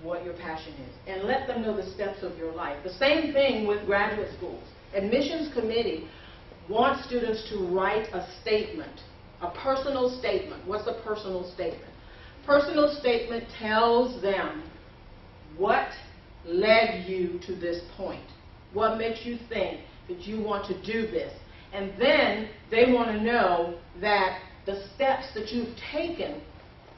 what your passion is, and let them know the steps of your life. The same thing with graduate schools. Admissions committee wants students to write a statement, a personal statement. What's a personal statement? Personal statement tells them what led you to this point, what makes you think that you want to do this. And then they want to know that the steps that you've taken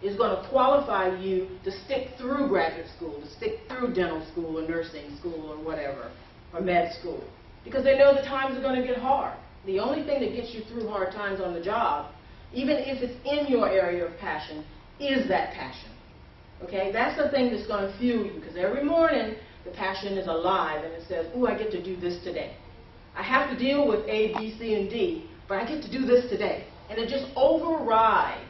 is going to qualify you to stick through graduate school, to stick through dental school or nursing school or whatever, or med school. Because they know the times are going to get hard. The only thing that gets you through hard times on the job, even if it's in your area of passion, is that passion. Okay? That's the thing that's going to fuel you, because every morning the passion is alive and it says, ooh, I get to do this today. I have to deal with A, B, C, and D, but I get to do this today. And it just overrides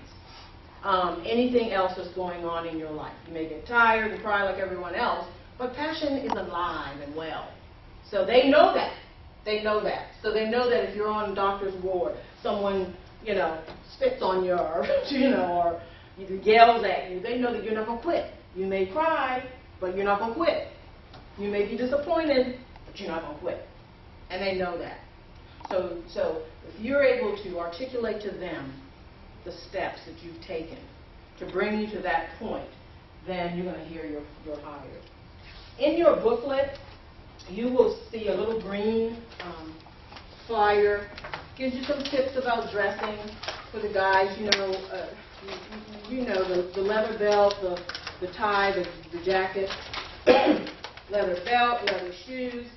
anything else that's going on in your life. You may get tired and cry like everyone else, but passion is alive and well. So they know that. They know that. So they know that if you're on a doctor's ward, someone, spits on you or, or yells at you, they know that you're not going to quit. You may cry, but you're not going to quit. You may be disappointed, but you're not going to quit. And they know that. So if you're able to articulate to them the steps that you've taken to bring you to that point, then you're going to hear you're hired. In your booklet, you will see a little green flyer. Gives you some tips about dressing for the guys. The leather belt, the tie, the jacket, leather belt, leather shoes.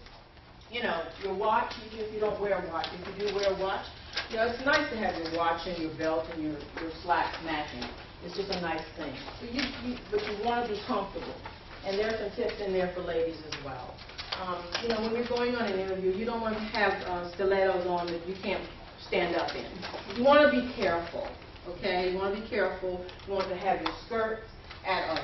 Your watch, even if you don't wear a watch. If you do wear a watch, it's nice to have your watch and your belt and your slacks matching. It's just a nice thing. But you want to be comfortable. And there are some tips in there for ladies as well. When you're going on an interview, you don't want to have stilettos on that you can't stand up in. You want to be careful, okay? You want to be careful. You want to have your skirts at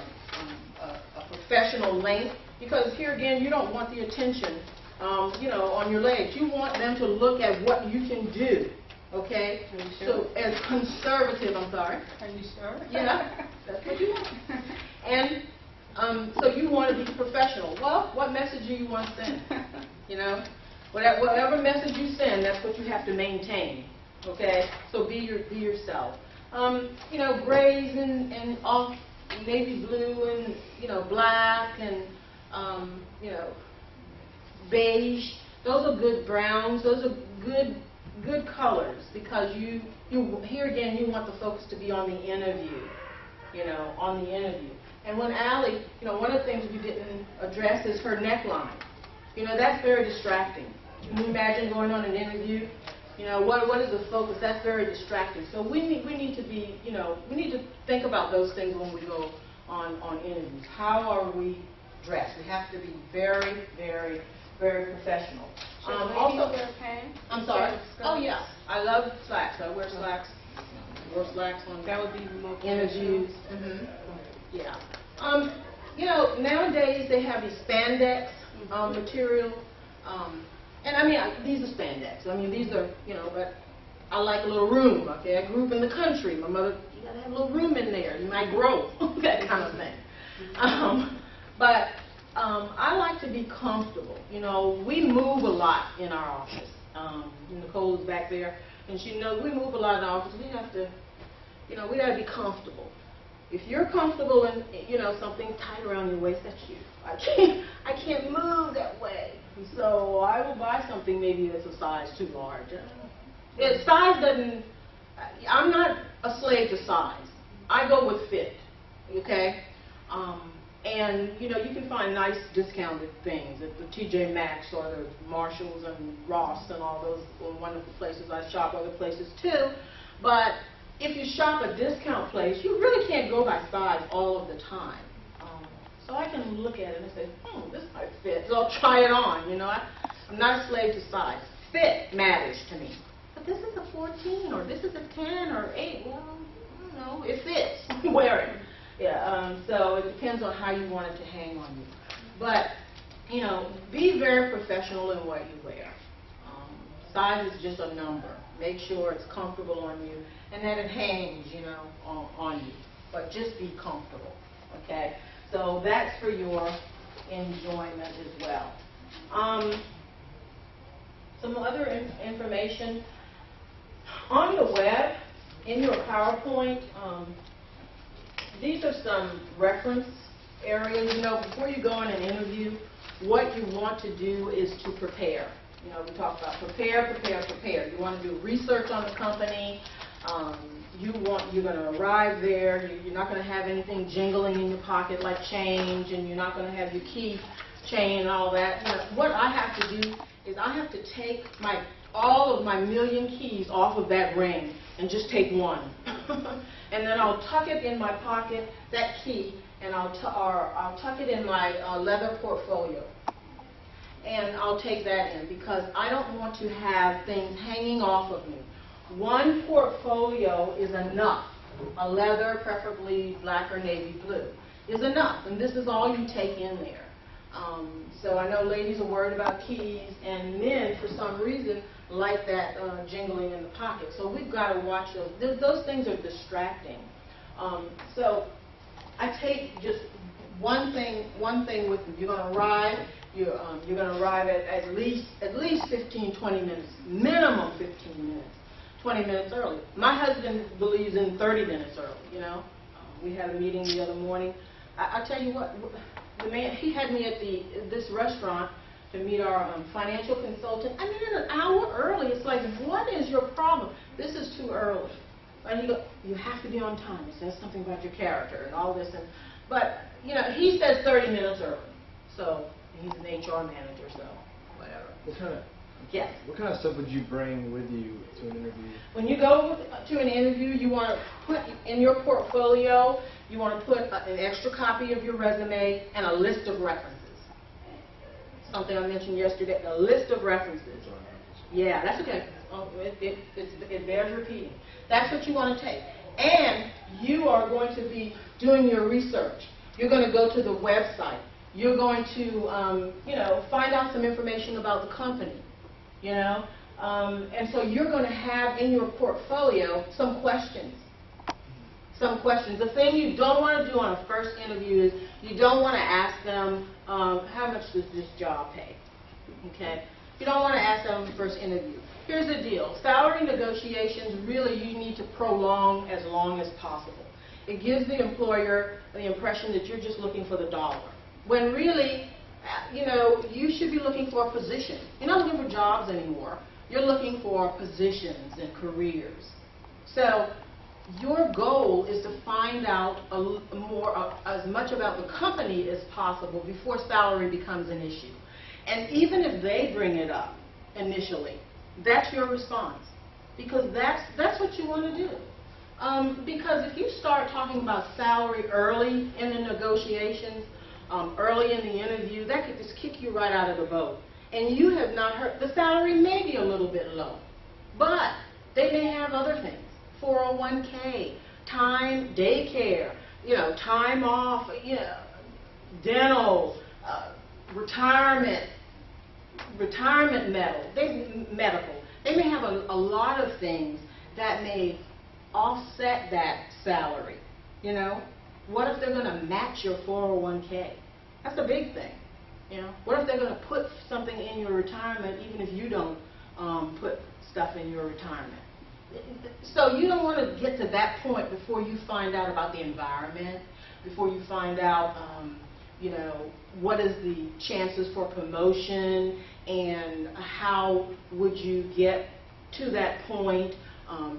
a professional length, because here again, you don't want the attention, on your legs. You want them to look at what you can do, okay? Are you sure? So as conservative, I'm sorry. Are you sure? Yeah, that's what you want. And so you want to be professional. Well, what message do you want to send? Whatever message you send, that's what you have to maintain. Okay? So be yourself. Grays and off navy blue and black and beige. Those are good browns. Those are good colors, because you here again you want the focus to be on the interview. On the interview. And when Allie, one of the things we didn't address is her neckline. That's very distracting. Can you imagine going on an interview? What is the focus? That's very distracting. So we need to be, we need to think about those things when we go on interviews. How are we dressed? We have to be very, very, very professional. Also wear pants? I'm sorry? Oh, yeah. I love slacks. I wear slacks. I wear slacks on That would be more interviews. Mm-hmm. Yeah. Nowadays they have these spandex material, and I mean these are spandex. I mean these are but I like a little room. Okay, I grew up in the country. My mother, you gotta have a little room in there. You might grow, that kind of thing. But I like to be comfortable. We move a lot in our office. Nicole's back there, and she knows we move a lot in our office. We have to, we gotta be comfortable. If you're comfortable in, something tight around your waist, that's you. I can't move that way. So I will buy something maybe that's a size too large. Size doesn't, I'm not a slave to size. I go with fit, okay? And, you can find nice discounted things at the TJ Maxx or the Marshalls and Ross and all those wonderful places. I shop other places too. But if you shop a discount place, you really can't go by size all of the time. So I can look at it and say, this might fit, so I'll try it on. I'm not a slave to size. Fit matters to me. But this is a 14, or this is a 10, or 8. Well, I don't know. It fits. Wear it. Yeah. So it depends on how you want it to hang on you. But, be very professional in what you wear. Size is just a number. Make sure it's comfortable on you and that it hangs, on you. But just be comfortable, okay? So that's for your enjoyment as well. Some other information on the web, in your PowerPoint, these are some reference areas. You know, before you go on an interview, what you want to do is to prepare. You know, we talk about prepare, prepare, prepare. You want to do research on the company. You're going to arrive there. You're not going to have anything jingling in your pocket like change, and you're not going to have your key chain and all that. You know, what I have to do is I have to take all of my million keys off of that ring and just take one. And then I'll tuck it in my pocket, that key, and I'll tuck it in my leather portfolio. And I'll take that in because I don't want to have things hanging off of me. One portfolio is enough. A leather, preferably black or navy blue, is enough. And this is all you take in there. So I know ladies are worried about keys, and men, for some reason, like that jingling in the pocket. So we've got to watch those. Those things are distracting. So I take just one thing with you. You're going to arrive. You're going to arrive at least 15, 20 minutes, minimum 15 minutes, 20 minutes early. My husband believes in 30 minutes early. You know, we had a meeting the other morning. I tell you what. The man, he had me at this restaurant to meet our financial consultant. I mean, an hour early. It's like, what is your problem? This is too early. And he goes, you have to be on time. It says something about your character and all this. But, you know, he says 30 minutes early. So he's an HR manager, so whatever. What kind of stuff would you bring with you to an interview? When you go to an interview, you want to put in your portfolio, you want to put an extra copy of your resume and a list of references. Something I mentioned yesterday, a list of references. Yeah, that's okay. It bears repeating. That's what you want to take. And you are going to be doing your research. You're going to go to the website. You're going to, find out some information about the company. And so you're going to have in your portfolio some questions. The thing you don't want to do on a first interview is you don't want to ask them, how much does this job pay? Okay? You don't want to ask them in the first interview. Here's the deal. Salary negotiations, really, you need to prolong as long as possible. It gives the employer the impression that you're just looking for the dollar, when really, you should be looking for a position. You're not looking for jobs anymore. You're looking for positions and careers. So your goal is to find out as much about the company as possible before salary becomes an issue. And even if they bring it up initially, that's your response, because that's what you want to do. Because if you start talking about salary early in the negotiations, early in the interview, that could just kick you right out of the boat. And you have not heard, the salary may be a little bit low, but they may have other things. 401k, time, daycare, time off, dental, retirement medical. They may have a lot of things that may offset that salary. What if they're going to match your 401k? That's a big thing. What if they're going to put something in your retirement even if you don't put stuff in your retirement? So you don't want to get to that point before you find out about the environment, before you find out, what is the chances for promotion and how would you get to that point.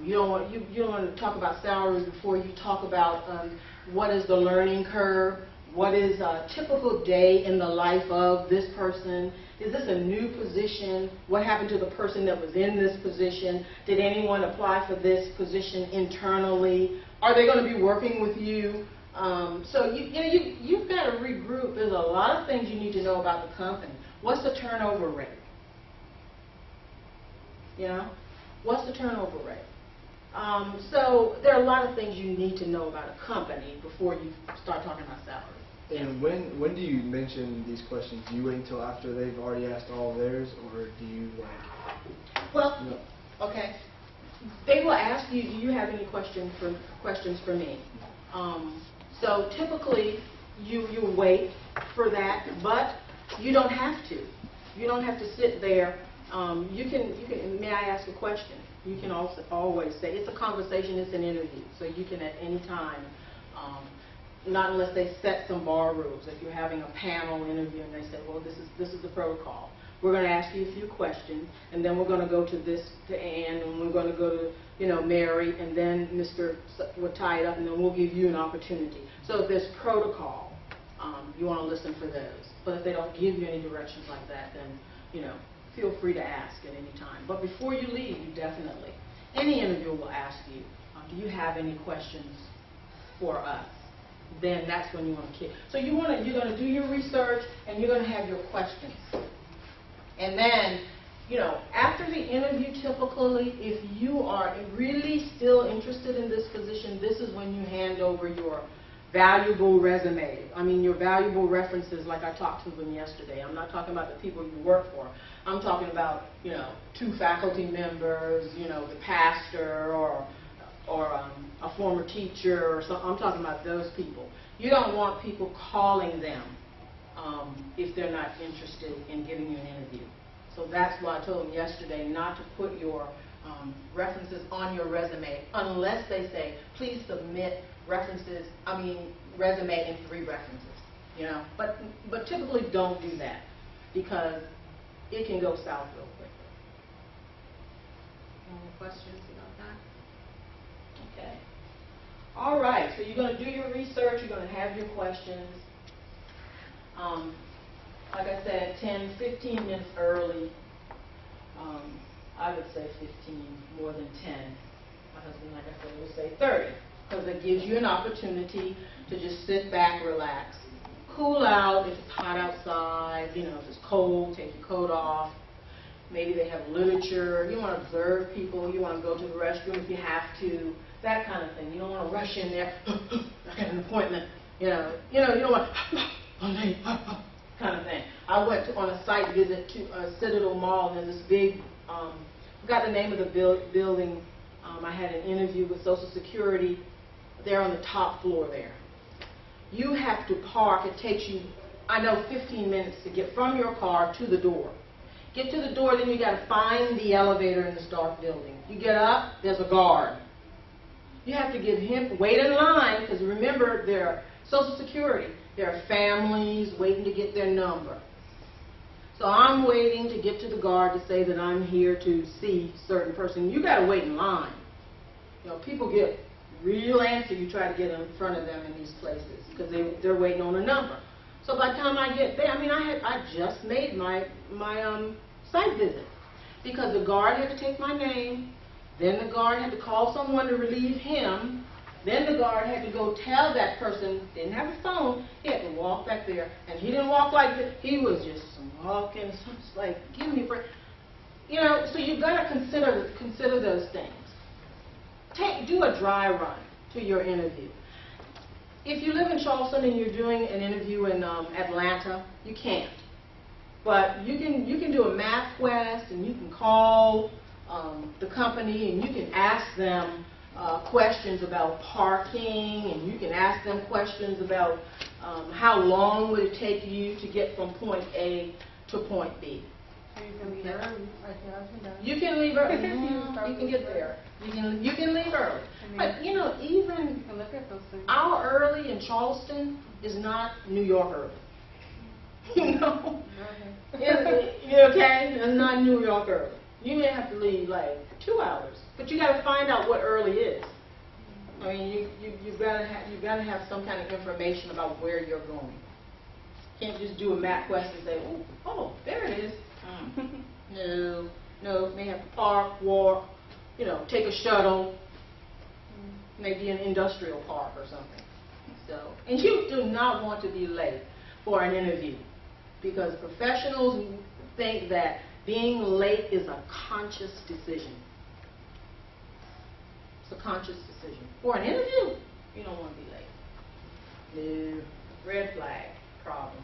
You don't want to talk about salaries before you talk about what is the learning curve, what is a typical day in the life of this person. Is this a new position? What happened to the person that was in this position? Did anyone apply for this position internally? Are they going to be working with you? So you've got to regroup. There's a lot of things you need to know about the company. What's the turnover rate? What's the turnover rate? So there are a lot of things you need to know about a company before you start talking about salary. And when do you mention these questions? Do you wait until after they've already asked all of theirs, or do you Well, okay. They will ask you, do you have any questions for me? So typically, you wait for that, but you don't have to. You don't have to sit there. You can. May I ask a question? You can also always say it's a conversation. It's an interview, so you can at any time. Not unless they set some bar rules. If you're having a panel interview and they say, well, this is the protocol. We're going to ask you a few questions, and then we're going to go to Ann, and we're going to go to, Mary, and then Mr. We'll tie it up, and then we'll give you an opportunity. So if there's protocol, you want to listen for those. But if they don't give you any directions like that, then, feel free to ask at any time. But before you leave, you definitely, any interviewer will ask you, do you have any questions for us? Then that's when you want to kick. So you're going to do your research, and you're going to have your questions. And then, after the interview, typically, if you are really still interested in this position, this is when you hand over your valuable resume. I mean, your valuable references, like I talked to them yesterday. I'm not talking about the people you work for. I'm talking about, 2 faculty members, the pastor, or a former teacher, or something. I'm talking about those people. You don't want people calling them if they're not interested in giving you an interview. So that's why I told them yesterday not to put your references on your resume unless they say, please submit resume and 3 references. But typically don't do that because it can go south real quickly. Any questions about that? Okay. All right, so you're going to do your research, you're going to have your questions. Like I said, 10, 15 minutes early. I would say 15, more than 10. My husband, like I said, would say 30, because it gives you an opportunity to just sit back, relax, cool out if it's hot outside, if it's cold, take your coat off. Maybe they have literature. You want to observe people. You want to go to the restroom if you have to. That kind of thing. You don't want to rush in there. I got an appointment. You don't want kind of thing. I went on a site visit to Citadel Mall, and there's this big, I forgot the name of the building. I had an interview with Social Security. They're on the top floor there. You have to park. It takes you, 15 minutes to get from your car to the door. Get to the door, then you got to find the elevator in this dark building. You get up, there's a guard. You have to give him, wait in line, because remember, they're Social Security. There are families waiting to get their number. So I'm waiting to get to the guard to say that I'm here to see a certain person. You got to wait in line. People get real antsy. You try to get in front of them in these places because they're waiting on a number. So by the time I get there, I just made my site visit because the guard had to take my name, then the guard had to call someone to relieve him, then the guard had to go tell that person, didn't have a phone, he had to walk back there, and he didn't walk like this, he was just walking, just like, give me a break. So you've got to consider those things. Do a dry run to your interview. If you live in Charleston and you're doing an interview in Atlanta, you can't. But you can do a MapQuest, and you can call the company, and you can ask them questions about parking, and you can ask them questions about how long would it take you to get from point A to point B. You can leave early. You can leave early. You can get there. You can leave early. But even look at those things. our early in Charleston is not New York early. Okay? It's not New York early. You may have to leave like 2 hours, but you got to find out what early is. You've got to have some kind of information about where you're going. You can't just do a MapQuest and say, oh, there it is. No, may have to park, walk, take a shuttle, maybe an industrial park or something. And you do not want to be late for an interview because professionals think that being late is a conscious decision. It's a conscious decision. For an interview, you don't want to be late. No, red flag problem.